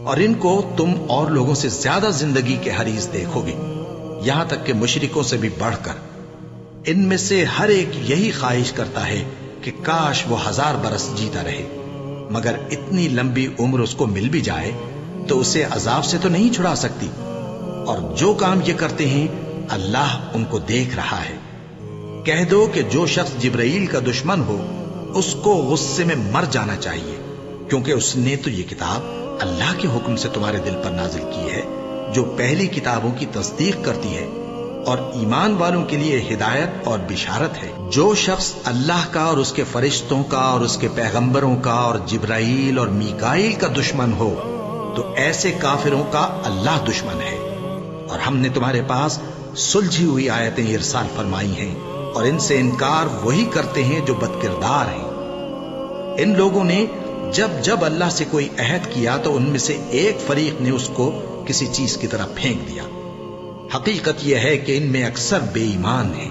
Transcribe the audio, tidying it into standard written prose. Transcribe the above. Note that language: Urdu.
اور ان کو تم اور لوگوں سے زیادہ زندگی کے حریص دیکھو گے، یہاں تک کہ مشرکوں سے بھی بڑھ کر۔ ان میں سے ہر ایک یہی خواہش کرتا ہے کہ کاش وہ 1000 برس جیتا رہے، مگر اتنی لمبی عمر اس کو مل بھی جائے تو اسے عذاب سے تو نہیں چھڑا سکتی، اور جو کام یہ کرتے ہیں اللہ ان کو دیکھ رہا ہے۔ کہہ دو کہ جو شخص جبرائیل کا دشمن ہو اس کو غصے میں مر جانا چاہیے، کیونکہ اس نے تو یہ کتاب اللہ کے حکم سے تمہارے دل پر نازل کی ہے، جو پہلی کتابوں کی تصدیق کرتی ہے اور ایمان والوں کے لیے ہدایت اور بشارت ہے۔ جو شخص اللہ کا اور اس کے فرشتوں کا اور اس کے پیغمبروں کا اور جبرائیل اور میکائیل کا دشمن ہو تو ایسے کافروں کا اللہ دشمن ہے۔ اور ہم نے تمہارے پاس سلجھی ہوئی آیتیں ارسال فرمائی ہیں، اور ان سے انکار وہی کرتے ہیں جو بد کردار ہیں۔ ان لوگوں نے جب اللہ سے کوئی عہد کیا تو ان میں سے ایک فریق نے اس کو کسی چیز کی طرح پھینک دیا۔ حقیقت یہ ہے کہ ان میں اکثر بے ایمان ہیں۔